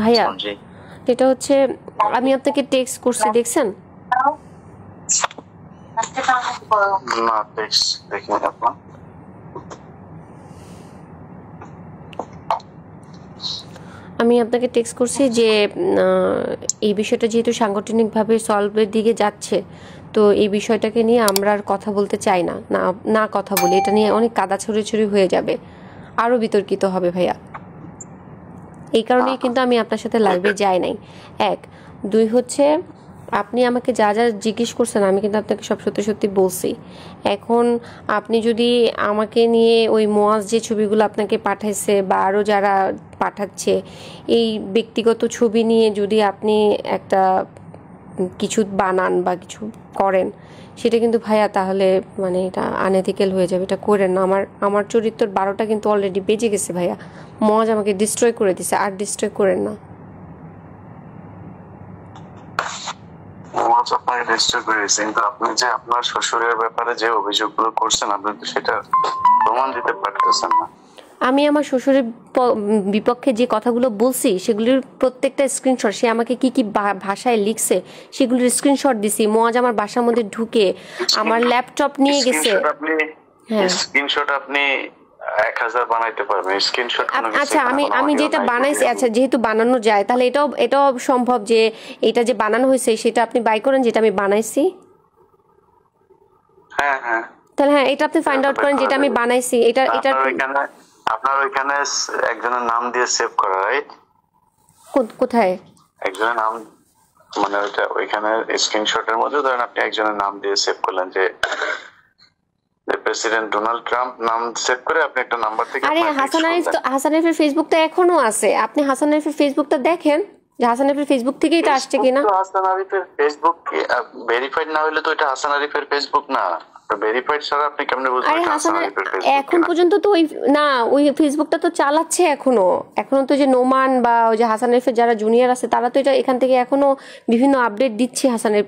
ভাইয়া এটা হচ্ছে আমি আপনাকে টেক্সট করছি, দেখছেন? না টেক্সট দেখিনি আপনার। আমি আপনাকে টেক্সট করছি যে এই বিষয়টা যেহেতু সাংগঠনিকভাবে সলভের দিকে যাচ্ছে, তো এই বিষয়টাকে নিয়ে আমরা আর কথা বলতে চাই না, না কথা বলি, এটা নিয়ে অনেক কাদা ছড়াছড়ি হয়ে যাবে, আরও বিতর্কিত হবে ভাইয়া। এই কারণেই কিন্তু আমি আপনার সাথে লাইভে যাই নাই। এক, দুই হচ্ছে আপনি আমাকে যা যা জিজ্ঞেস করছেন আমি কিন্তু আপনাকে সব সত্যি সত্যি বলছি। এখন আপনি যদি আমাকে নিয়ে ওই মোয়াজ যে ছবিগুলো আপনাকে পাঠাইছে বা আরও যারা পাঠাচ্ছে এই ব্যক্তিগত ছবি নিয়ে যদি আপনি একটা কিছু বানান বা কিছু করেন, সেটা কিন্তু ভাইয়া তাহলে মানে এটা আনএথিক্যাল হয়ে যাবে, এটা করেন না। আমার চরিত্রের 12টা কিন্তু অলরেডি বেজে গেছে ভাইয়া, মজ আমাকে ডিস্ট্রয় করে দিছে, আর ডিস্ট্রয় করেন না। আপনাকে ডিস্ট্রয় করে দিয়েছে, কিন্তু আপনি যে আপনার শ্বশুরের ব্যাপারে যে অভিযোগগুলো করছেন আপনি তো সেটা প্রমাণ দিতে পারতেছেন না। আমি আমার শ্বশুরের বিপক্ষে যে কথাগুলো বলছি সেগুলির প্রত্যেকটা স্ক্রিনশট, সে আমাকে কি কি ভাষায় লিখছে সেগুলির স্ক্রিনশট দিছি। মোয়াজ আমার বাসার মধ্যে ঢুকে আমার ল্যাপটপ নিয়ে গেছে। স্ক্রিনশট আপনি 1000 বানাইতে পারবেন স্ক্রিনশট। আচ্ছা আমি যেটা বানাইছি, আচ্ছা যেহেতু বানানো যায় তাহলে এটাও সম্ভব যে এটা যে বানানো হয়েছে সেটা আপনি বাই করেন যেটা আমি বানাইছি। হ্যাঁ হ্যাঁ, তাহলে হ্যাঁ এটা আপনি ফাইন্ড আউট করেন যেটা আমি বানাইছি। এটা আপনার ওইখানে একজনের নাম দিয়ে সেভ করা, রাইট? কোথায় একজনের নাম, মানে ওইখানে স্ক্রিনশটের মধ্যে ধরেন আপনি একজনের নাম দিয়ে সেভ করলেন যে প্রেসিডেন্ট ডোনাল্ড ট্রাম্প নাম সেভ করে আপনি একটা নাম্বার থেকে। আরে হাসান আরিফের ফেসবুকটা এখনো আছে, আপনি হাসান আরিফের ফেসবুকটা দেখেন যে হাসান আরিফের ফেসবুক থেকেই এটা আসছে কিনা। হাসান আরিফের ফেসবুক ভেরিফাইড না হলে তো এটা হাসান আরিফের ফেসবুক না। ভেরিফাইড ছাড়া আপনি কেমনে বুঝবেন? আরে হাসান এখন পর্যন্ত তো ওই ফেসবুকটা তো চালাচ্ছে এখনো তো যে নোমান বা ওই যে হাসান আরিফের যারা জুনিয়র আছে তারা তো এটা এখান থেকে এখনো বিভিন্ন আপডেট দিচ্ছে হাসানের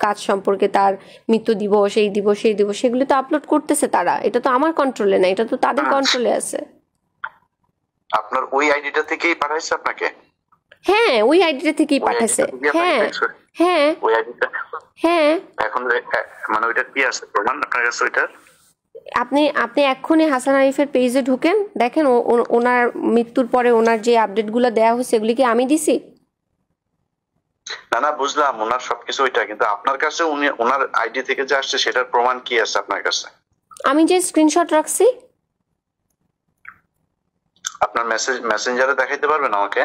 কাজ সম্পর্কে, তার মৃত্যু দিবস, এই দিবস সেই দিবস, সেগুলো তো আপলোড করতেছে তারা। এটা তো আমার কন্ট্রোলে না, এটা তো তাদের কন্ট্রোলে আছে। আপনার ওই আইডিটা থেকেই পাঠাইছে আপনাকে? হ্যাঁ ওই আইডিটা থেকেই পাঠাইছে। হ্যাঁ হ্যাঁ ওই আইডিটা। হ্যাঁ এখন মানে ওইটা কি আছে প্রমাণ আপনার কাছে? ওইটার আপনি এক্ষুনি হাসান আরিফের পেজে ঢুকেন, দেখেন ওনার মৃত্যুর পরে ওনার যে আপডেটগুলো দেওয়া হয়েছে এগুলি কি আমি দিছি? না বুঝলাম ওনার সবকিছু ওইটা, কিন্তু আপনার কাছে ওনার আইডি থেকে যে আসছে সেটার প্রমাণ কি আছে আপনার কাছে? আমি যে স্ক্রিনশট রাখছি। আপনার মেসেঞ্জারে দেখাইতে পারবেন আমাকে?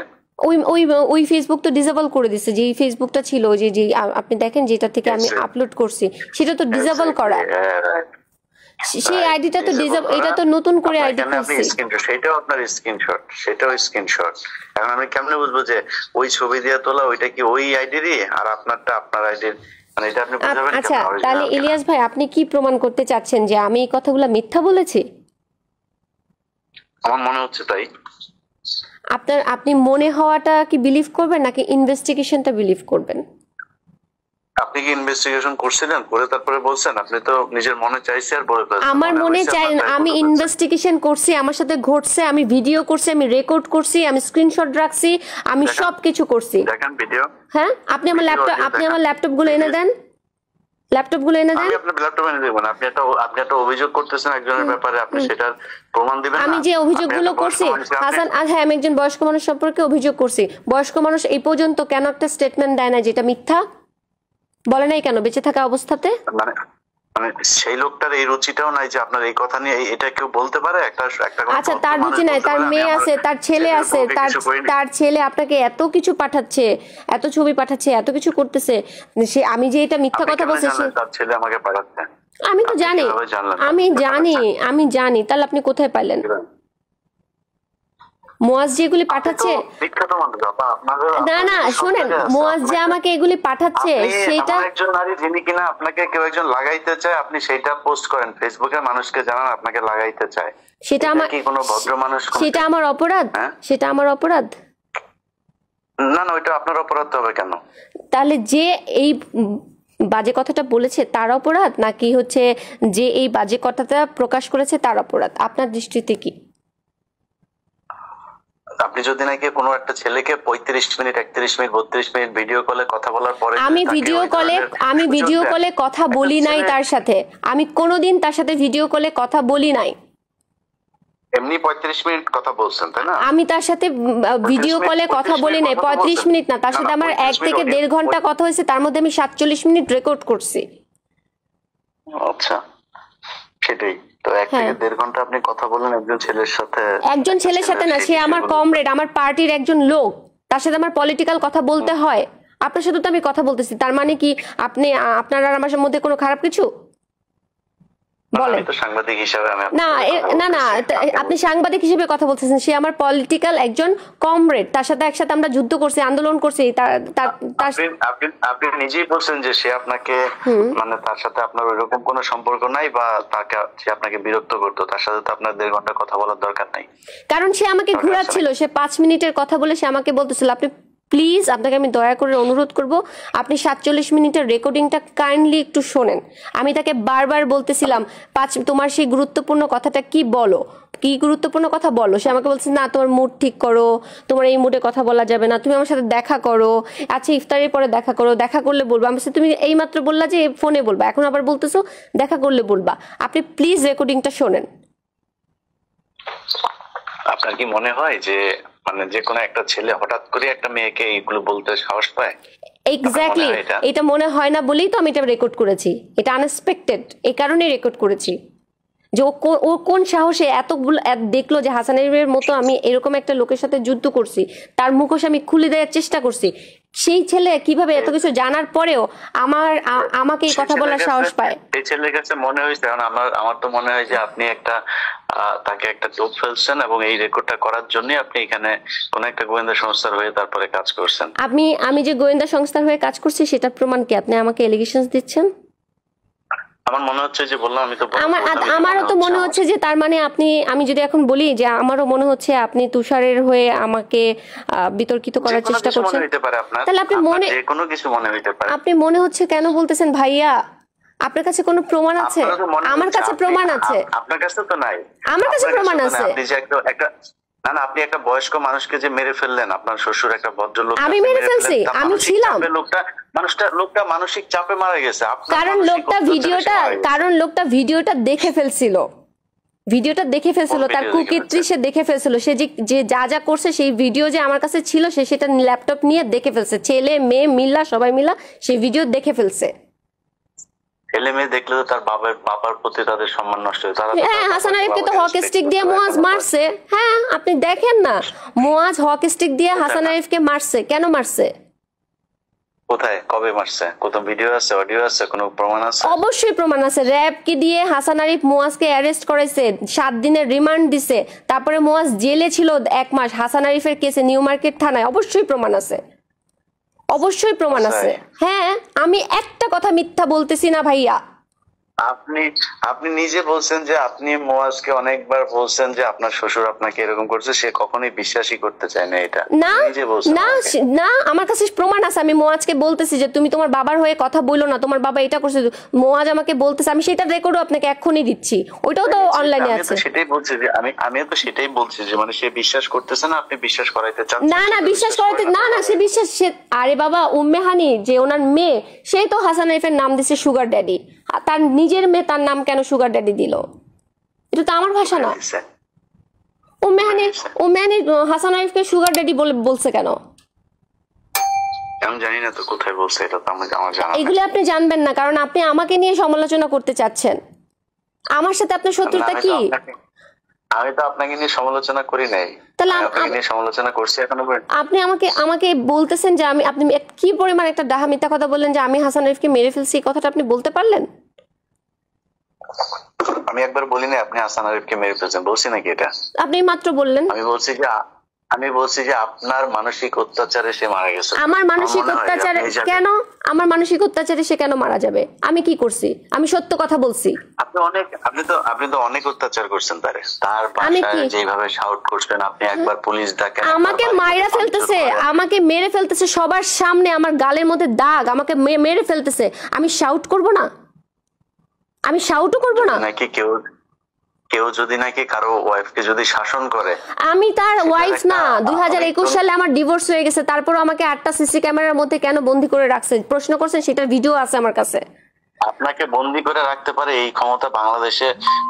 ওই ফেসবুক তো ডিসেবল করে দিছে, যে ফেসবুকটা ছিল যে আপনি দেখেন যেটা থেকে আমি আপলোড করছি সেটা তো ডিসেবল করা। সেই আইডিটা তো ডিসেবল, এটা তো নতুন করে আইডি খুলছি। সেটাও আপনার স্ক্রিনশট, সেটাও স্ক্রিনশট। এখন আমি কেমনে বুঝবো যে ওই ছবি দিয়ে তোলা ওইটা কি ওই আইডিরই আর আপনারটা আপনার আইডির? মানে এটা আপনি বুঝাবেন? আচ্ছা তাহলে ইলিয়াস ভাই আপনি কি প্রমাণ করতে চাচ্ছেন যে আমি এই কথাগুলো মিথ্যা বলেছি? আমার মনে হচ্ছে তাই। আপনি মনে হওয়াটা কি বিলিভ করবেন নাকি ইনভেস্টিগেশনটা বিলিভ করবেন? আপনি কি ইনভেস্টিগেশন করছিলেন, করে তারপরে বলছেন? আপনি তো নিজের মনে চাইছে আর বলে ফেলছেন। আমার মনে চাই, আমি ইনভেস্টিগেশন করছি, আমার সাথে ঘটছে, আমি ভিডিও করছি, আমি রেকর্ড করছি, আমি স্ক্রিনশট রাখছি, আমি সবকিছু করছি। দেখেন ভিডিও। হ্যাঁ আপনি আমার ল্যাপটপ গুলো এনে দেন, ল্যাপটপগুলো এনে দেন। আমি আপনার ল্যাপটপ এনে দেব না। আপনি একটা অভিযোগ করতেছেন একজনের ব্যাপারে, আপনি সেটার প্রমাণ দিবেন না? আমি যে অভিযোগগুলো করছি হাসান, হ্যাঁ আমি একজন বয়স্ক মানুষ সম্পর্কে অভিযোগ করছি। বয়স্ক মানুষ এই পর্যন্ত কেন একটা স্টেটমেন্ট দেয় না যেটা মিথ্যা? বলে নাই কেন বেঁচে থাকা অবস্থাতে? মানে সেই লোকটার এই রুচিটাও নাই যে আপনার এই কথা নিয়ে এটা কেউ বলতে পারে। একটা আচ্ছা তার রুচি নাই, তার মেয়ে আছে, তার ছেলে আছে, তার ছেলে আপনাকে এত কিছু পাঠাচ্ছে, এত ছবি পাঠাচ্ছে, এত কিছু করতেছে, সে আমি যে এটা মিথ্যা কথা বলছি তার ছেলে আমাকে পাঠাচ্ছে? আমি তো জানি, আমি জানি। তাহলে আপনি কোথায় পাইলেন? মোয়াজ যেগুলি পাঠাচ্ছে, না শুনেন, মোয়াজ যে আমাকে এগুলি পাঠাচ্ছে সেটা একজন নারী যিনি কিনা আপনাকে কেউ একজন লাগাইতে চায়, আপনি সেটা পোস্ট করেন ফেসবুকে, মানুষকে জানান আপনাকে লাগাইতে চায়, সেটা আমার কি কোনো ভদ্র মানুষ? সেটা আমার অপরাধ? সেটা আমার অপরাধ না ওইটা আপনার অপরাধ হবে কেন? তাহলে যে এই বাজে কথাটা বলেছে তার অপরাধ, নাকি হচ্ছে যে এই বাজে কথাটা প্রকাশ করেছে তার অপরাধ? আপনার দৃষ্টিতে কি? আপনি যদি নাকি কোনো একটা ছেলেকে 35 মিনিট 31 মিনিট 32 মিনিট ভিডিও কলে কথা বলার পরে আমি ভিডিও কলে কথা বলি নাই তার সাথে, আমি কোনোদিন তার সাথে ভিডিও কলে কথা বলি নাই। এমনি 35 মিনিট কথা বলছেন তাই না? আমি তার সাথে ভিডিও কলে কথা বলি নাই 35 মিনিট না, তার সাথে আমার 1 থেকে 1.5 ঘন্টা কথা হয়েছে, তার মধ্যে আমি 47 মিনিট রেকর্ড করছি। আচ্ছা, সেটাই তো 1 থেকে 1.5 ঘন্টা আপনি কথা বলেন একজন ছেলের সাথে। একজন ছেলের সাথে না, সে আমার কমরেড, আমার পার্টির একজন লোক, তার সাথে আমার পলিটিক্যাল কথা বলতে হয়। আপনার সাথে তো আমি কথা বলতেছি, তার মানে কি আপনার আর আমার মধ্যে কোনো খারাপ কিছু? বলেন। আমি তো সাংবাদিক হিসেবে না আপনি সাংবাদিক হিসেবে কথা বলতেছেন, সে আমার পলিটিক্যাল একজন কমরেড, তার সাথে একসাথে আমরা যুদ্ধ করছি, আন্দোলন করছি। আপনি নিজেই বলছেন যে সে আপনাকে মানে তার সাথে আপনার ওইরকম কোনো সম্পর্ক নাই বা সে আপনাকে বিরক্ত করতো, তার সাথে তো আপনার 1.5 ঘন্টা কথা বলার দরকার নাই। কারণ সে আমাকে ঘোরাচ্ছিল, সে 5 মিনিটের কথা বলে সে আমাকে বলতেছিল আপনি প্লিজ, আপনাকে আমি দয়া করে অনুরোধ করব আপনি 47 মিনিটের রেকর্ডিংটা কাইন্ডলি একটু শোনেন। আমি তাকে বারবার বলতেছিলাম তোমার সেই গুরুত্বপূর্ণ কথাটা কি বলো, কি গুরুত্বপূর্ণ কথা বলো। সে আমাকে বলছে না তোমার মুড ঠিক করো, তোমার এই মুডে কথা বলা যাবে না, তুমি আমার সাথে দেখা করো, আচ্ছা ইফতারের পরে দেখা করো, দেখা করলে বলবো। আমি তুমি এইমাত্র বললা যে ফোনে বলবা, এখন আবার বলতেছো দেখা করলে বলবা। আপনি প্লিজ রেকর্ডিংটা শোনেন। আপনার কি মনে হয় যে মানে যে কোনো একটা ছেলে হঠাৎ করে একটা মেয়েকে এইগুলো বলতে সাহস পায়? এক্স্যাক্টলি, এটা মনে হয় না বলেই তো আমি এটা রেকর্ড করেছি। এটা আনএক্সপেক্টেড, এই কারণেই রেকর্ড করেছি যে ও কোন সাহসে এতগুলো দেখলো যে হাসানের মতো আমি এরকম একটা লোকের সাথে যুদ্ধ করছি, তার মুখোশ আমি খুলে দেওয়ার চেষ্টা করছি। সেই ছেলে কিভাবে এত কিছু জানার পরেও আমাকে এই কথা বলার সাহস পায়? এই ছেলের কাছে মনে হয়েছে, কারণ আমার তো মনে হয় যে আপনি তাকে একটা টোপ ফেলছেন এবং এই রেকর্ডটা করার জন্য আপনি এখানে কোন একটা গোয়েন্দা সংস্থার হয়ে তারপরে কাজ করছেন। আমি যে গোয়েন্দা সংস্থার হয়ে কাজ করছি সেটা প্রমাণ কি? আপনি আমাকে এলিগেশনস দিচ্ছেন। আমার মনে হচ্ছে যে বললাম আমি তো আমারও তো মনে হচ্ছে যে তার মানে আমি যদি এখন বলি যে আমারও মনে হচ্ছে আপনি তুষারের হয়ে আমাকে বিতর্কিত করার চেষ্টা করছেন। তাহলে আপনি কোনো কিছু মনে হইতে পারে। আপনি মনে হচ্ছে কেন বলতেছেন ভাইয়া? আপনার কাছে কোনো প্রমাণ আছে? আমার কাছে প্রমাণ আছে। আপনার কাছে তো নাই। আমার কাছে প্রমাণ আছে। আপনি যে একটা না আপনি একটা বয়স্ক মানুষকে যে মেরে ফেললেন, আপনার শ্বশুর একটা ভদ্রলোক, আমি মেরে ফেলছি? আমি ছিলাম। লোকটা মানসিক চাপে মারা গেছে। কারণ লোকটা ভিডিওটা দেখে ফেলছিল, তার কুকীর্তি সে দেখে ফেলছিল। সে যে যা করছে সেই ভিডিও যে আমার কাছে ছিল, সে সেটা ল্যাপটপ নিয়ে দেখে ফেলছে। ছেলে মেয়ে মিল্লা সবাই মিলা সেই ভিডিও দেখে ফেলছে। ছেলে মেয়ে দেখলে তো তার বাবার প্রতি তাদের সম্মান নষ্ট হয়। হ্যাঁ, হাসান আরিফকে তো হকি স্টিক দিয়ে মুয়াজ মারছে। হ্যাঁ, আপনি দেখেন না, মুয়াজ হকি স্টিক দিয়ে হাসান আরিফকে মারছে। কেন মারছে? কোথায়, কবে মারছে? কত ভিডিও আছে, অডিও আছে, কোনো প্রমাণ আছে? অবশ্যই প্রমাণ আছে। র‍্যাব কি দিয়ে হাসান আরিফ মুয়াজকে অ্যারেস্ট করাইছে, 7 দিনের রিমান্ড দিছে, তারপরে মুয়াজ জেলে ছিল 1 মাস হাসান আরিফের কেসে নিউ মার্কেট থানায়। অবশ্যই প্রমাণ আছে, অবশ্যই প্রমাণ আছে। হ্যাঁ, আমি একটা কথা মিথ্যা বলতেছি না ভাইয়া। আপনি নিজে বলছেন যে আপনি মুয়াজকে অনেকবার বলছেন যে আপনার শ্বশুর আপনাকে এরকম করছে, সে কখনোই বিশ্বাসই করতে চায় না। এটা নিজে বলছেন। না, আমার কাছে প্রমাণ আছে। আমি মুয়াজকে বলতেছি যে তুমি তোমার বাবার হয়ে কথা বলো না, তোমার বাবা এটা করছে। মুয়াজ আমাকে বলতেছে, আমি সেটা রেকর্ডও আপনাকে এখনই দিচ্ছি, ওইটাও তো অনলাইনে আছে। সেটাই বলছি যে আমিও তো সেটাই বলছি যে মানে সে বিশ্বাস করতেছে না, আপনি বিশ্বাস করাইতে চান। না বিশ্বাস করাইতে না সে বিশ্বাস। আরে বাবা, উম্মে হানি যে ওনার মেয়ে, সেই তো হাসান আরিফের নাম দিছে সুগার ড্যাডি। তার নিজের মেয়ে তার নাম কেন সুগার ড্যাডি দিল? এটা তো আমার ভাষা না। উম্মে হানি হাসান আরিফকে সুগার ড্যাডি বলছে কেন? আমি জানি না তো কোথায় বলছে, এটা তো আমার জানা। এগুলো আপনি জানবেন না, কারণ আপনি আমাকে নিয়ে সমালোচনা করতে চাচ্ছেন। আমার সাথে আপনার শত্রুতা কি? আমি তো আপনাকে নিয়ে সমালোচনা করি নাই। তাহলে আপনাকে নিয়ে সমালোচনা করছি এখনো পর্যন্ত। আপনি আমাকে বলতেছেন যে আপনি কি পরিমাণ একটা ডাহা মিথ্যা কথা বললেন যে আমি হাসান আরিফকে মেরে ফেলছি। এই কথাটা আপনি বলতে পারলেন? আমি একবার বলি না আপনি হাসান আরিফকে মেরে ফেলছেন, বলছি নাকি এটা? আপনি মাত্র বললেন। আমি বলছি যে আপনার মানসিক অত্যাচারে সে মারা গেছে। আমার মানসিক অত্যাচারে কেন? আমার মানসিক অত্যাচারে সে কেন মারা যাবে? আমি কি করছি? আমি সত্য কথা বলছি। আপনি তো অনেক অত্যাচার করছেন তার বাসায় যেভাবে শাউট করছেন আপনি। একবার পুলিশ ডাকেন, আমাকে মাইরা ফেলতেছে, আমাকে মেরে ফেলতেছে সবার সামনে, আমার গালের মধ্যে দাগ, আমাকে মেরে ফেলতেছে। আমি শাউট করব না? আমি শাউটও করব না নাকি? কেউ যদি নাকি কারো ওয়াইফকে যদি শাসন করে, আমি তার ওয়াইফ না। 2021 সালে আমার ডিভোর্স হয়ে গেছে, তারপর আমাকে 8টা সিসি ক্যামেরার মধ্যে কেন বন্দি করে রাখছে প্রশ্ন করছেন, সেটার ভিডিও আছে আমার কাছে। আপনাকে বন্দি করে রাখতে পারে এই ক্ষমতা বাংলাদেশে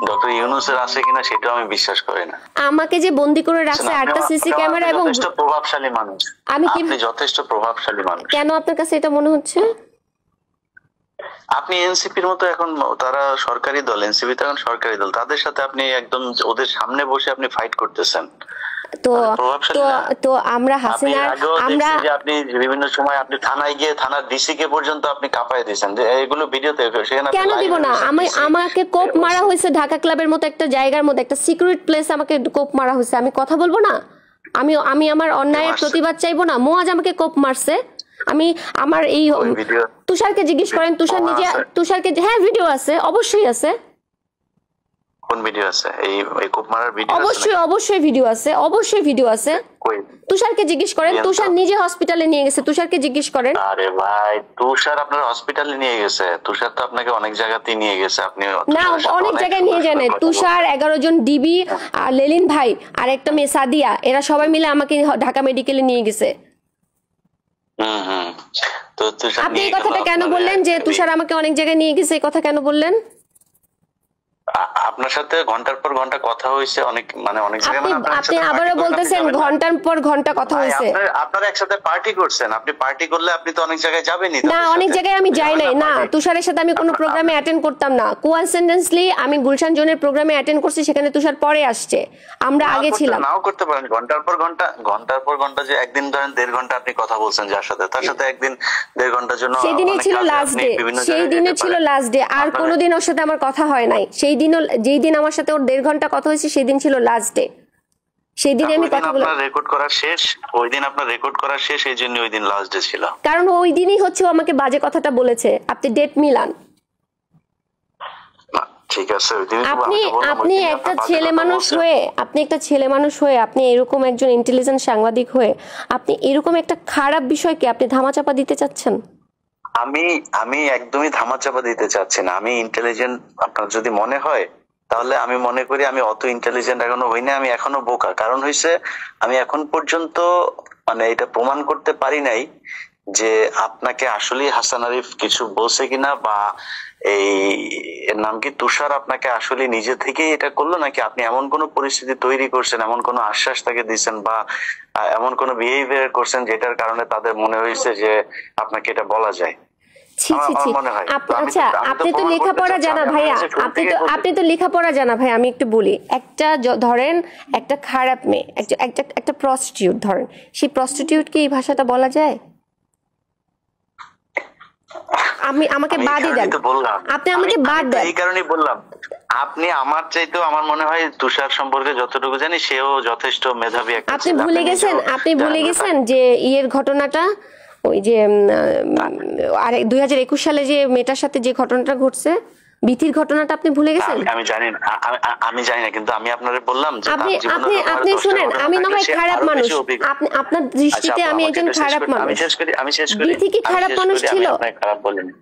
ডক্টর ইউনূসের আছে কিনা সেটা আমি বিশ্বাস করি না। আমাকে যে বন্দি করে রাখছে 8টা সিসি ক্যামেরা, এবং যথেষ্ট প্রভাবশালী মানুষ, আপনি যথেষ্ট প্রভাবশালী মানুষ। কেন আপনার কাছে এটা মনে হচ্ছে? আপনি এনসিপির মতো এখন, তারা সরকারি দল, এনসিপি তো এখন সরকারি দল, তাদের সাথে আপনি একদম ওদের সামনে বসে আপনি ফাইট করতেছেন। তো তো আমরা হাসিনার, আমরা আপনি বিভিন্ন সময় আপনি থানায় গিয়ে থানার ডিসি কে পর্যন্ত আপনি কাঁপায় দিয়েছেন, যে এগুলো ভিডিওতে সেখানে কেন দিব না? আমাকে কোপ মারা হয়েছে ঢাকা ক্লাবের মতো একটা জায়গার মধ্যে, একটা সিক্রেট প্লেস আমাকে কোপ মারা হয়েছে, আমি কথা বলবো না? আমি আমার অন্যায়ের প্রতিবাদ চাইবো না? মোয়াজ আমাকে কোপ মারছে, আমি আমার এই তুষারকে জিজ্ঞেস করেন, তুষার নিজে, তুষারকে, হ্যাঁ ভিডিও আছে, অবশ্যই আছে। কোন ভিডিও আছে? এই কোপ মারার ভিডিও? অবশ্যই ভিডিও আছে, অবশ্যই ভিডিও আছে। তুষারকে জিজ্ঞেস করেন, তুষার নিজে হসপিটালে নিয়ে গেছে, তুষারকে জিজ্ঞেস করেন। আরে ভাই, তুষার আপনার হসপিটালে নিয়ে গেছে? তুষার তো আপনাকে অনেক জায়গাতেই নিয়ে গেছে। আপনি না, অনেক জায়গায় নিয়ে যান। তুষার, 11 জন ডিবি, আর লেলিন ভাই, আর একটা মেয়ে সাদিয়া, এরা সবাই মিলে আমাকে ঢাকা মেডিকেলে নিয়ে গেছে। তো তুষার, আপনি এই কথাটা কেন বললেন যে তুষার আমাকে অনেক জায়গায় নিয়ে গেছে? এই কথা কেন বললেন? আপনার সাথে ঘন্টার পর ঘন্টা কথা হয়েছে, অনেক অনেক জায়গায়। আপনি আবারও বলতেছেন ঘন্টার পর ঘন্টা কথা হয়েছে। আপনারা একসাথে পার্টি করছেন, আপনি পার্টি করলে আপনি তো অনেক জায়গায় যাবেনই। না, অনেক জায়গায় আমি যাই নাই। না, তুষারের সাথে আমি কোনো প্রোগ্রামে অ্যাটেন্ড করতাম না। কোইন্সিডেন্টলি আমি গুলশান জোনের প্রোগ্রামে অ্যাটেন্ড করছি, সেখানে তুষার পরে আসছে, আমরা আগে ছিলাম। নাও করতে পারেন। ঘন্টার পর ঘন্টা যে একদিন ধরেন 1.5 ঘন্টা আপনি কথা বলছেন যার সাথে, তার সাথে একদিন 1.5 ঘন্টার জন্য, সেদিনই ছিল লাস্ট ডে, সেই দিনে ছিল লাস্ট ডে। আর কোনোদিন ওর সাথে আমার কথা হয় নাই। সেই দিনও, যেই দিন আমার সাথে ওর 1.5 ঘন্টা কথা হয়েছে, সেই দিন ছিল লাস্ট ডে। সেই দিনে আমি কথা বললাম। আপনার রেকর্ড করা শেষ, ওই দিন আপনার রেকর্ড করা শেষ, এই জন্য ওই দিন লাস্ট ডে ছিল। কারণ ওই দিনই হচ্ছে ও আমাকে বাজে কথাটা বলেছে। আপনি ডেট মিলান। ঠিক আছে, আপনি একটা ছেলে মানুষ হয়ে, আপনি এরকম একজন ইন্টেলিজেন্ট সাংবাদিক হয়ে আপনি এরকম একটা খারাপ বিষয়কে আপনি ধামাচাপা দিতে চাচ্ছেন? আমি একদমই ধামাচাপা দিতে চাচ্ছি না। আমি ইন্টেলিজেন্ট আপনার যদি মনে হয়, তাহলে আমি মনে করি আমি অত ইন্টেলিজেন্ট এখনো হই না, আমি এখনো বোকা। কারণ হইছে, আমি এখন পর্যন্ত এটা প্রমাণ করতে পারি নাই যে আপনাকে আসলে হাসান আরিফ কিছু বলছে কিনা, বা এর নাম কি তুষার আপনাকে আসলে নিজে থেকেই এটা করলো, নাকি আপনি এমন কোন পরিস্থিতি তৈরি করছেন, এমন কোন আশ্বাস তাকে দিচ্ছেন, বা এমন কোন বিহেভিয়ার করছেন যেটার কারণে তাদের মনে হয়েছে যে আপনাকে এটা বলা যায়। আচ্ছা, আপনি তো লেখাপড়া জানা ভাইয়া, আপনি তো লেখাপড়া জানা ভাই। আমি একটু বলি, একটা ধরেন একটা খারাপ মেয়ে, একটা প্রস্টিটিউট ধরেন, সেই প্রস্টিটিউটকে এই ভাষাটা বলা যায়? আমাকে বাদই দেন, আপনি আমাকে বাদ দেন। এই কারণেই বললাম, আপনি আমার চাইতেও আমার মনে হয় তুষার সম্পর্কে যতটুকু জানি, সেও যথেষ্ট মেধাবী একটা। আপনি ভুলে গেছেন যে ইয়ের ঘটনাটা, ওই যে আর 2021 সালে যে মেয়েটার সাথে যে ঘটনাটা ঘটছে, বিথির ঘটনাটা আপনি ভুলে গেছেন? আমি জানি না, কিন্তু আমি আপনারে বললাম যে আপনি শুনেন, আমি না হয় খারাপ মানুষ, আপনার দৃষ্টিতে আমি একজন খারাপ মানুষ। আমি শেষ করি। বিথি কি খারাপ মানুষ ছিল? খারাপ বলিনি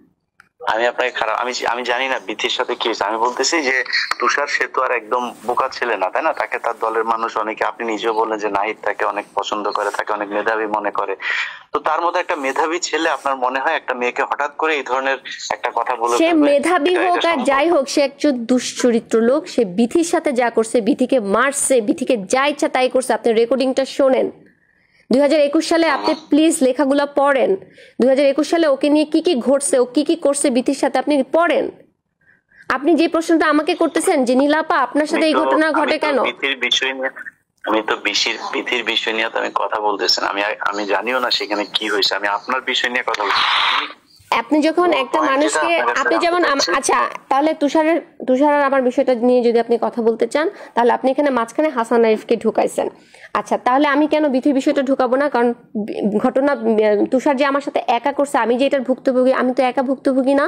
আমি আপনাকে, খারাপ আমি জানি না বিথির সাথে কি হয়েছে। আমি বলতেছি যে তুষার, সে তো আর একদম বোকা ছেলে না, তাই না? তাকে তার দলের মানুষ অনেকে, আপনি নিজেও বললেন যে নাহিদ তাকে অনেক পছন্দ করে, তাকে অনেক মেধাবী মনে করে। তো তার মধ্যে একটা মেধাবী ছেলে, আপনার মনে হয় একটা মেয়েকে হঠাৎ করে এই ধরনের একটা কথা বলে? সে মেধাবী হোক আর যাই হোক, সে একজন দুশ্চরিত্র লোক। সে বিথির সাথে যা করছে, বিথিকে মারছে, বিথিকে যা ইচ্ছা তাই করছে। আপনি রেকর্ডিংটা শোনেন। 2021 সালে আপনি প্লিজ লেখাগুলো পড়েন। 2021 সালে ওকে নিয়ে কি কি ঘটছে, ও কি কি করছে বিথির সাথে, আপনি পড়েন। আপনি যে প্রশ্নটা আমাকে করতেছেন যে নীলাপা আপনার সাথে এই ঘটনা ঘটে কেন, আমি তো বিথির বিষয় নিয়ে তো আমি কথা বলতেছি না। আমি জানিও না সেখানে কি হয়েছে, আমি আপনার বিষয় নিয়ে কথা বলছি। আপনি যখন একটা মানুষকে, আপনি যেমন, আচ্ছা তাহলে তুষার আর আমার বিষয়টা নিয়ে যদি আপনি কথা বলতে চান, তাহলে আপনি এখানে মাঝখানে হাসান আরিফকে ঢুকাইছেন। আচ্ছা, তাহলে আমি কেন বিথির বিষয়টা ঢুকাবো না? কারণ ঘটনা তুষার যে আমার সাথে একা করছে, আমি যে এটার ভুক্তভোগী, আমি তো একা ভুক্তভোগী না।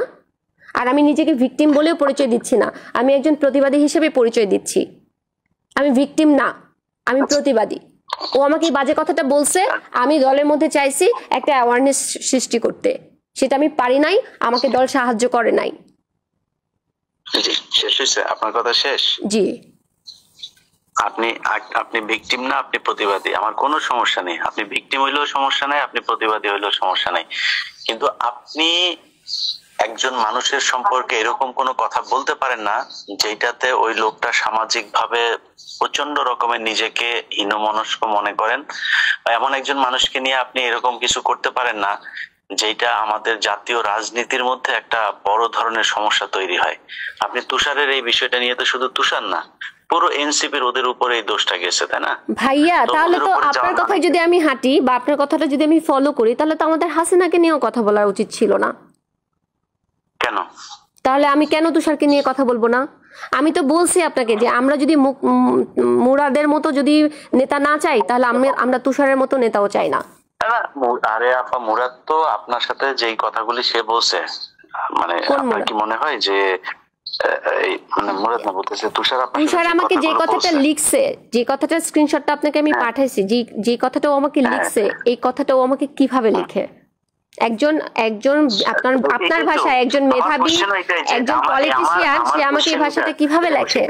আর আমি নিজেকে ভিকটিম বলেও পরিচয় দিচ্ছি না, আমি একজন প্রতিবাদী হিসেবে পরিচয় দিচ্ছি। আমি ভিকটিম না, আমি প্রতিবাদী। ও আমাকে বাজে কথাটা বলছে, আমি দলের মধ্যে চাইছি একটা অ্যাওয়ারনেস সৃষ্টি করতে, সেটা আমি পারি নাই, আমাকে দল সাহায্য করে নাই। শেষ হয়েছে আপনার কথা? শেষ? জি। আপনি আপনি ভিকটিম না, আপনি প্রতিবাদী, আমার কোনো সমস্যা নেই। আপনি ভিকটিম হইলেও সমস্যা নাই, আপনি প্রতিবাদী হইলেও সমস্যা নাই, কিন্তু আপনি একজন মানুষের সম্পর্কে এরকম কোনো কথা বলতে পারেন না যেটাতে ওই লোকটা সামাজিক ভাবে প্রচন্ড রকমের নিজেকে হীনমনস্ক মনে করেন, বা এমন একজন মানুষকে নিয়ে আপনি এরকম কিছু করতে পারেন না যেটা আমাদের জাতীয় রাজনীতির মধ্যে একটা বড় ধরনের সমস্যা তৈরি হয়। আপনি তুষারের এই বিষয়টা নিয়ে তো শুধু তুষার না, পুরো এনসিপির ওদের উপরে এই দোষটা গেছে, তাই না ভাইয়া? তাহলে তো আপনার কথায় যদি আমি হাঁটি বা আপনার কথাটা যদি আমি ফলো করি, তাহলে তো আমাদের হাসিনাকে নিয়েও কথা বলা উচিত ছিল না? কেন? তাহলে আমি কেন তুষারকে নিয়ে কথা বলবো না? আমি তো বলছি আপনাকে যে আমরা যদি মুরাদের মতো যদি নেতা না চাই, তাহলে আমরা তুষারের মতো নেতাও চাই না। আরে আপা, মুরাদ তো আপনার সাথে যেই কথাগুলি সে বলছে, মানে আপনার কি মনে হয় যে মানে মুরাদ না বলতেছে তুষার আমাকে যে কথাটা লিখছে, যে কথাটা স্ক্রিনশটটা আপনাকে আমি পাঠাইছি, যে কথাটা ও আমাকে লিখছে, এই কথাটা ও আমাকে কিভাবে লিখে? একজন আপনার ভাষায় একজন মেধাবী, একজন পলিটিশিয়ান, সে আমাকে এই ভাষাটা কিভাবে লেখে?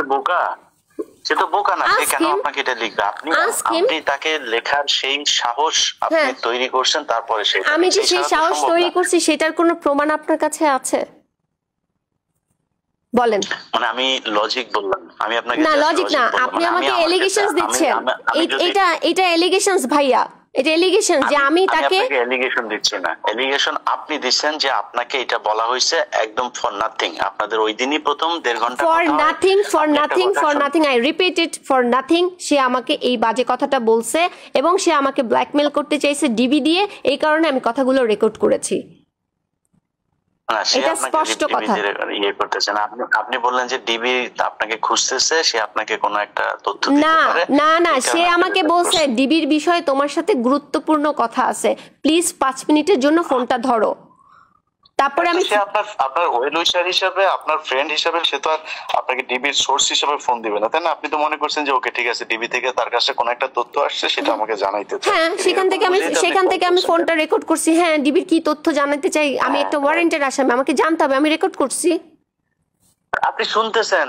সে তো বোকা না, সে কেন আপনাকে এটা লিখবে? আপনি তাকে লেখার সেই সাহস আপনি তৈরি করছেন, তারপরে সে, আমি যে সেই সাহস তৈরি করছি সেটার কোনো প্রমাণ আপনার কাছে আছে? বলেন। মানে আমি লজিক বললাম, আমি আপনাকে না লজিক না, আপনি আমাকে এলিগেশনস দিচ্ছেন। এটা এলিগেশনস ভাইয়া, এটা এলিগেশন যে আমি তাকে এলিগেশন দিচ্ছি না, এলিগেশন আপনি দিচ্ছেন যে আপনাকে এটা বলা হয়েছে একদম ফর নাথিং। আপনাদের ওই দিনই প্রথম 1.5 ঘন্টা for nothing I repeat it, for nothing. সে আমাকে এই বাজে কথাটা বলছে এবং সে আমাকে ব্ল্যাকমেল করতে চাইছে ডিবি দিয়ে, এই কারণে আমি কথাগুলো রেকর্ড করেছি। এটা স্পষ্ট কথা। আপনি বললেন যে ডিবি আপনাকে খুঁজতেছে, সে আপনাকে কোনো একটা তথ্য দিতে পারে। না, সে আমাকে বলছে ডিবির বিষয়ে তোমার সাথে গুরুত্বপূর্ণ কথা আছে, প্লিজ 5 মিনিটের জন্য ফোনটা ধরো। তারপরে আমি আপনার ওয়েল উইশার হিসেবে, আপনার ফ্রেন্ড হিসেবে সে তো আর আপনাকে ডিবির সোর্স হিসেবে ফোন দিবে না, তাই না? আপনি তো মনে করছেন যে ওকে ঠিক আছে, ডিবি থেকে তার কাছে কোনো একটা তথ্য আসছে, সেটা আমাকে জানাইতে চাই। হ্যাঁ, সেখান থেকে আমি ফোনটা রেকর্ড করছি। হ্যাঁ, ডিবির কি তথ্য জানাতে চাই, আমি একটা ওয়ারেন্টের আসামি, আমাকে জানতে হবে, আমি রেকর্ড করছি। আপনি শুনতেছেন,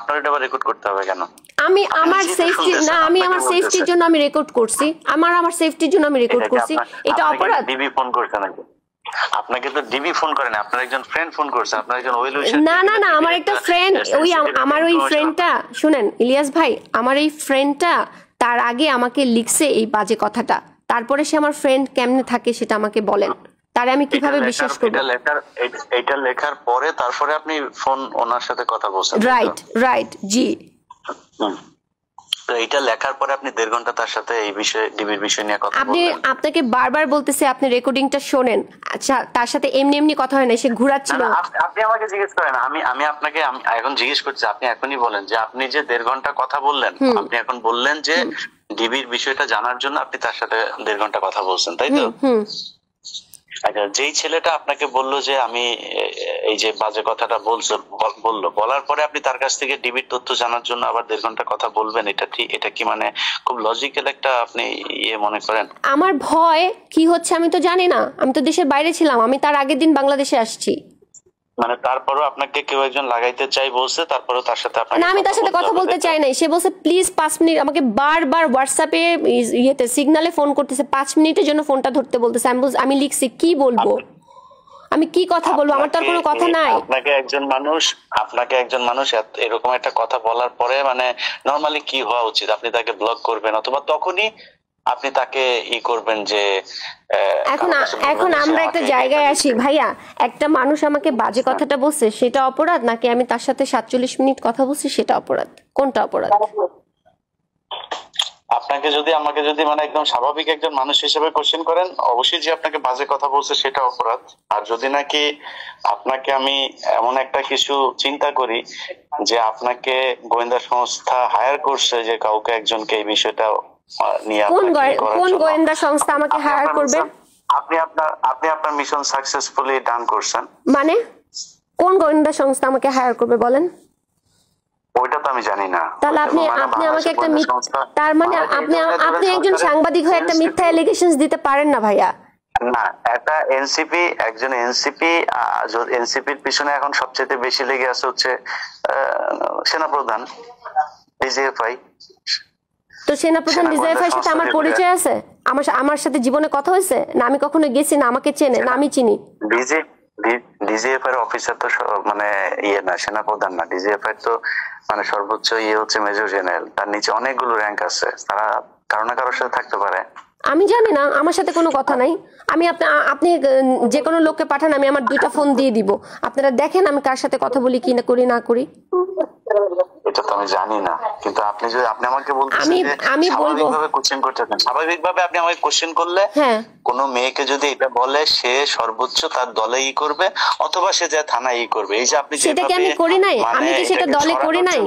আপনার এটা রেকর্ড করতে হবে কেন? আমি আমার সেফটি না, আমি আমার সেফটির জন্য আমি রেকর্ড করছি, আমার সেফটির জন্য আমি রেকর্ড করছি। এটা অপরাধ? ডিবি ফোন করছে নাকি? আপনাকে তো ডিবি ফোন করে না, আপনার একজন ফ্রেন্ড ফোন করছে, আপনার একজন ওয়েল উইশার। না, আমার একটা ফ্রেন্ড, আমার ওই ফ্রেন্ডটা, শুনেন ইলিয়াস ভাই, আমার এই ফ্রেন্ডটা তার আগে আমাকে লিখছে এই বাজে কথাটা, তারপরে সে আমার ফ্রেন্ড কেমনে থাকে সেটা আমাকে বলেন, তারে আমি কিভাবে বিশ্বাস করব? এটা লেখার পরে তারপরে আপনি ফোন ওনার সাথে কথা বলছেন? রাইট, জি। তো এটা লেখার পরে আপনি 1.5 ঘন্টা তার সাথে এই বিষয়ে, ডিবির বিষয় নিয়ে কথা বললেন। আপনাকে বারবার বলতেছে আপনি রেকর্ডিংটা শোনেন। আচ্ছা, তার সাথে এমনি কথা হয় না, সে ঘুরাচ্ছিল। আপনি আমাকে জিজ্ঞেস করেন, আমি আপনাকে এখন জিজ্ঞেস করছি, আপনি এখনই বলেন যে আপনি যে 1.5 ঘন্টা কথা বললেন, আপনি এখন বললেন যে ডিবির বিষয়টা জানার জন্য আপনি তার সাথে 1.5 ঘন্টা কথা বলছেন, তাই তো? আচ্ছা, যেই ছেলেটা আপনাকে বললো যে আমি এই যে বাজে কথাটা বললো, বলার পরে আপনি তার কাছ থেকে ডিবির তথ্য জানার জন্য আবার 1.5 ঘন্টা কথা বলবেন, এটা কি মানে খুব লজিক্যাল একটা আপনি মনে করেন? আমার ভয় কি হচ্ছে আমি তো জানি না, আমি তো দেশের বাইরে ছিলাম, আমি তার আগের দিন বাংলাদেশে আসছি। মানে তারপরও আপনাকে কেউ একজন লাগাইতে চাই বলছে, তারপরও তার সাথে না, আমি তার সাথে কথা বলতে চাই নাই। সে বলছে প্লিজ 5 মিনিট, আমাকে বারবার হোয়াটসঅ্যাপে সিগনালে ফোন করতেছে, 5 মিনিটের জন্য ফোনটা ধরতে বলতেছে। আমি লিখছি কি বলবো, আমি কি কথা বলবো, আমার তো আর কোনো কথা নাই। আপনাকে একজন মানুষ এরকম একটা কথা বলার পরে মানে নরমালি কি হওয়া উচিত? আপনি তাকে ব্লক করবেন, অথবা তখনই আপনি তাকে করবেন যে এখন আমরা একটা জায়গায় আসি ভাইয়া, একটা মানুষ আমাকে বাজে কথাটা বলছে সেটা অপরাধ, নাকি আমি তার সাথে 47 মিনিট কথা বলছি সেটা অপরাধ? কোনটা অপরাধ? আমাকে যদি মানে একদম স্বাভাবিক একজন মানুষ হিসেবে কোশ্চেন করেন, অবশ্যই যে আপনাকে বাজে কথা বলছে সেটা অপরাধ। আর যদি নাকি আপনাকে আমি এমন একটা কিছু চিন্তা করি যে আপনাকে গোয়েন্দা সংস্থা হায়ার করছে, যে কাউকে একজনকে এই বিষয়টা নিয়ে, কোন গোয়েন্দা সংস্থা আমাকে হায়ার করবে? আপনি আপনার মিশন সাকসেসফুলি ডান করছেন, মানে কোন গোয়েন্দা সংস্থা আমাকে হায়ার করবে বলেন? ওইটা তো আমি জানি না। তাহলে আপনি আমাকে একটা তার মানে আপনি একজন সাংবাদিক হয়ে একটা মিথ্যা এলিগেশনস দিতে পারেন না ভাইয়া। না, একজন এনসিপির পিছনে এখন সবচেয়ে বেশি লেগে আছে হচ্ছে সেনাপ্রধান। ডিজিএফআই। তো সেনাপ্রধান ডিজিএফআই সাথে আমার পরিচয় আছে? আমার সাথে জীবনে কথা হয়েছে? না আমি কখনো গেছি, না আমাকে চেনে, না আমি চিনি? ডিজিএফআই এর অফিসার তো মানে ইয়ে না, সেনাপ্রধান না। ডিজিএফআই তো মানে সর্বোচ্চ ইয়ে হচ্ছে মেজর জেনারেল, তার নিচে অনেকগুলো র্যাঙ্ক আছে, তারা কারো না কারোর সাথে থাকতে পারে। আমি জানি না, আমার সাথে কোনো কথা নাই। আমি আপনি যে কোনো লোককে পাঠান, আমি আমার 2টা ফোন দিয়ে দিব, আপনারা দেখেন আমি কার সাথে কথা বলি কি না করি না করি। এটা তো আমি জানি না, কিন্তু আপনি যদি আপনি আমাকে বলতেছেন যে আমি বলবো স্বাভাবিকভাবে কোশ্চেন করতেছেন, স্বাভাবিকভাবে আপনি আমাকে কোশ্চেন করলে হ্যাঁ, কোন মেয়েকে যদি এটা বলে সে সর্বোচ্চ তার দলে ই করবে, অথবা সে যা থানায় ই করবে। এই যে আপনি সেটা কি আমি করি নাই? আমি কি সেটা দলে করি নাই?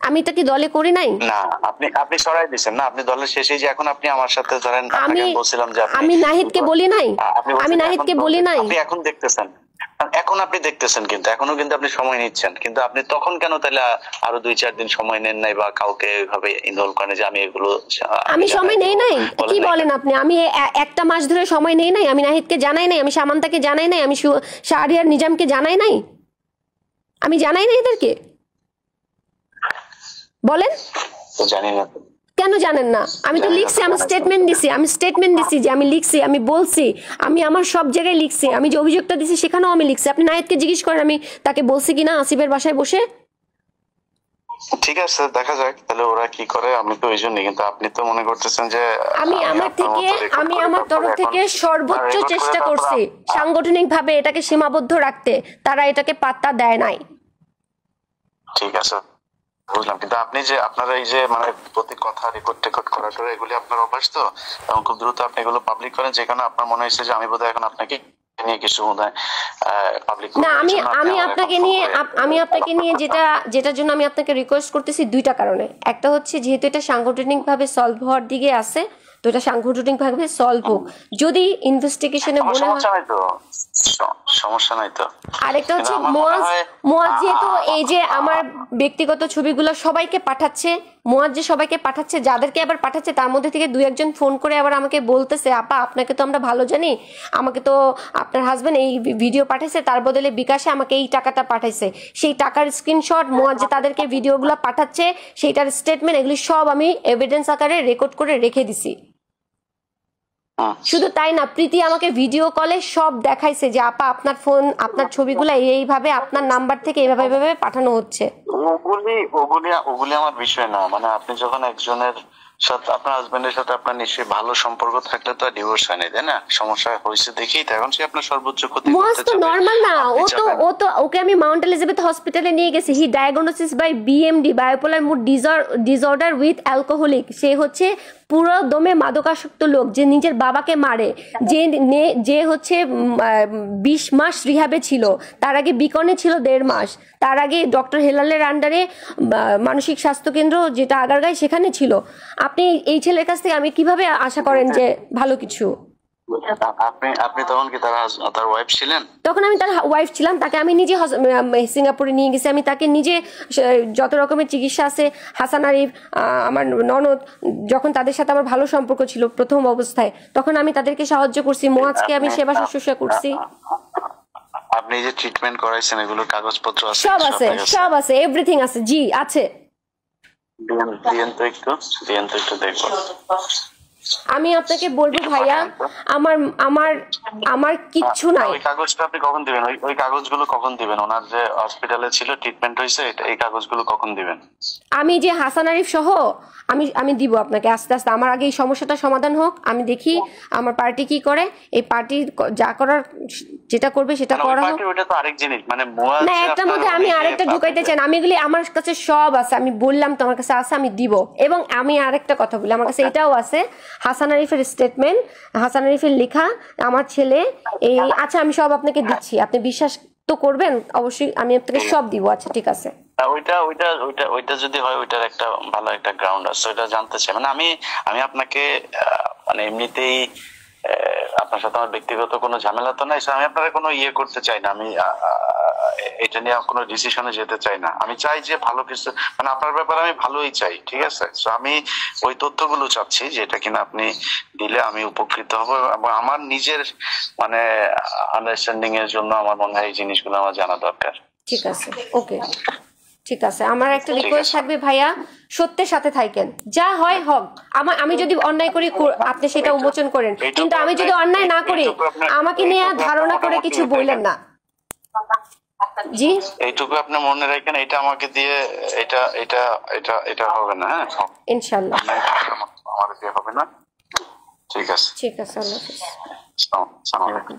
আমি এটা কি দলে করি নাই? না, আপনি সরাই দিয়েছেন না, আপনি দলের শেষে যে এখন আপনি আমার সাথে ধরেন আমি বলছিলাম যে আমি নাহিদকে বলি নাই, আমি নাহিদকে বলি নাই। আপনি এখন দেখতেছেন, এখন আপনি দেখতেছেন, কিন্তু এখনো কিন্তু আপনি সময় নিচ্ছেন, কিন্তু আপনি তখন কেন তাহলে আরো 2-4 দিন সময় নেন নাই, বা কাউকে এইভাবে ইনভলভ করেন যে আমি এগুলো আমি সময় নেই নাই? কি বলেন আপনি? আমি একটা মাস ধরে সময় নেই নাই? আমি নাহিদকে জানাই নাই, আমি সামান্তাকে জানাই নাই, আমি শাহরিয়ার নিজামকে জানাই নাই? আমি জানাই নাই এদেরকে? বলেন। জানি না কেন জানেন না? আমি তো লিখছি, আমি স্টেটমেন্ট দিছি যে আমি লিখছি, আমি বলছি, আমি আমার সব জায়গায় লিখছি, আমি যে অভিযোগটা দিছি সেখানেও আমি লিখছি। আপনি নাহিদকে জিজ্ঞেস করেন আমি তাকে বলছি কিনা আসিফের বাসায় বসে। ঠিক আছে, দেখা যাক তাহলে ওরা কি করে। আমি তো ওই জন্যই, কিন্তু আপনি তো মনে করতেছেন যে আমি আমার তরফ থেকে সর্বোচ্চ চেষ্টা করছি সাংগঠনিক ভাবে এটাকে সীমাবদ্ধ রাখতে, তারা এটাকে পাত্তা দেয় নাই। ঠিক আছে, বুঝলাম, কিন্তু আপনি যে আপনারা এই যে মানে প্রতি কথা রেকর্ড করাটা এগুলি আপনার অভ্যাস তো, এবং খুব দ্রুত আপনি এগুলো পাবলিক করেন, যেখানে আপনার মনে হয়েছে যে আমি বোধহয় এখন আপনাকে নিয়ে কিছু বোধহয় পাবলিক না, আমি আপনাকে নিয়ে যেটার জন্য আমি আপনাকে রিকোয়েস্ট করতেছি 2টা কারণে। একটা হচ্ছে যেহেতু এটা সাংগঠনিক ভাবে সলভ হওয়ার দিকে আছে, তো এটা সাংগঠনিক ভাবে সলভ হোক। যদি ইনভেস্টিগেশনে মনে হয় সমস্যা নাই তো। আরেকটা হচ্ছে মুয়াজ যেহেতু এই যে আমার ব্যক্তিগত ছবিগুলো সবাইকে পাঠাচ্ছে, মুয়াজ যে সবাইকে পাঠাচ্ছে, যাদেরকে আবার পাঠাচ্ছে তার মধ্যে থেকে 2-1 জন ফোন করে আবার আমাকে বলতেছে, আপা আপনাকে তো আমরা ভালো জানি, আমাকে তো আপনার হাজবেন্ড এই ভিডিও পাঠাইছে, তার বদলে বিকাশে আমাকে এই টাকাটা পাঠাইছে, সেই টাকার স্ক্রিনশট, মুয়াজ যে তাদেরকে ভিডিওগুলো পাঠাচ্ছে সেইটার স্টেটমেন্ট, এগুলি সব আমি এভিডেন্স আকারে রেকর্ড করে রেখে দিছি। শুধু তাই না, প্রীতি আমাকে ভিডিও কলে সব দেখাইছে যে আপা আপনার ফোন, আপনার ছবিগুলো এইভাবে আপনার নাম্বার থেকে এইভাবে পাঠানো হচ্ছে। ওগুলি আমার বিষয় না। মানে আপনি যখন একজনের সাথে, আপনার হাজবেন্ডের সাথে আপনার নিশ্চয়ই ভালো সম্পর্ক থাকলে তো ডিভোর্স হয় না, তাই না? সমস্যা হয়েছে দেখেই তো এখন সে আপনার সর্বোচ্চ ক্ষতি করতে চায়। নরমাল না, ওকে আমি মাউন্ট এলিজাবেথ হসপিটালে নিয়ে গেছি। He diagnosis by BMD, bipolar mood disorder with alcoholic. সে হচ্ছে পুরো দমে মাদকাসক্ত লোক, যে নিজের বাবাকে মারে, যে হচ্ছে 20 মাস রিহাবে ছিল, তার আগে বিকনে ছিল 1.5 মাস, তার আগে ডক্টর হেলালের আন্ডারে মানসিক স্বাস্থ্য কেন্দ্র যেটা আগারগাঁয় সেখানে ছিল। আপনি এই ছেলের কাছ থেকে আমি কিভাবে আশা করেন যে ভালো কিছু? আপনি তখন কি তার ওয়াইফ ছিলেন? তখন আমি তার ওয়াইফ ছিলাম। তাকে আমি নিজে সিঙ্গাপুরে নিয়ে গেছি, আমি তাকে নিজে যত রকমের চিকিৎসা আছে, হাসান আরিফ, আমার ননদ, যখন তাদের সাথে আমার ভালো সম্পর্ক ছিল প্রথম অবস্থায়, তখন আমি তাদেরকে সাহায্য করছি, মুয়াজকে আমি সেবা শুশ্রূষা করছি। আপনি যে ট্রিটমেন্ট করাইছেন এগুলোর কাগজপত্র আছে? সব আছে, এভরিথিং আছে। জি আছে। দিয়েন তো একটু দেখবো। আমি আপনাকে বলবো ভাইয়া, আমার কিচ্ছু নাই। ওই কাগজটা আপনি কখন দিবেন? ওই কাগজগুলো কখন দিবেন? ওনার যে হসপিটালে ছিল, ট্রিটমেন্ট হয়েছে, এই কাগজগুলো কখন দিবেন? আমি যে হাসান আরিফ সহ আমি দিব আপনাকে আস্তে আস্তে। আমার আগে এই সমস্যাটা সমাধান হোক, আমি দেখি আমার পার্টি কি করে। এই পার্টি যা করার যেটা করবে সেটা করা হোক। ওটা তো আরেক জিনিস, মানে না, একটার মধ্যে আমি আরেকটা ঢুকাইতে চাই না। আমি এগুলি আমার কাছে সব আছে, আমি বললাম তো আমার কাছে আছে, আমি দিব। এবং আমি আরেকটা কথা বলি, আমার কাছে এটাও আছে, হাসান আরিফের স্টেটমেন্ট, হাসান আরিফের লেখা, আমার ছেলে এই, আচ্ছা আমি সব আপনাকে দিচ্ছি, আপনি বিশ্বাস তো করবেন অবশ্যই, আমি আপনাকে সব দিব। আচ্ছা ঠিক আছে। ওইটা যদি হয়, ওইটার একটা ভালো একটা গ্রাউন্ড আছে, ওইটা জানতে চাই। মানে আমি আপনাকে মানে এমনিতেই আপনার সাথে আমার ব্যক্তিগত কোনো ঝামেলা তো নাই, আমি আপনারা কোনো ইয়ে করতে চাই না, আমি এটা নিয়ে কোনো ডিসিশনে যেতে চাই না। আমি চাই যে ভালো কিছু, মানে আপনার ব্যাপারে আমি ভালোই চাই, ঠিক আছে? তো আমি ওই তথ্যগুলো চাচ্ছি যেটা কিনা আপনি দিলে আমি উপকৃত হব, এবং আমার নিজের মানে আন্ডারস্ট্যান্ডিং এর জন্য আমার মনে হয় এই জিনিসগুলো আমার জানা দরকার। ঠিক আছে, ওকে। ঠিক আছে, আমার একটা রিকোয়েস্ট থাকবে ভাইয়া, সত্যের সাথে থাকেন, যা হয় হোক। আমি যদি অন্যায় করি আপনি সেটা উন্মোচন করেন, কিন্তু আমি যদি অন্যায় না করি আমাকে নিয়ে ধারণা করে কিছু বললেন না। জি, এইটুকু আপনি মনে রাখেন, এটা আমাকে দিয়ে এটা এটা এটা এটা হবে না। হ্যাঁ, ইনশাআল্লাহ আমার দিয়ে হবে না। ঠিক আছে, ঠিক আছে, আল্লাহ হাফেজ। আসসালামু আলাইকুম।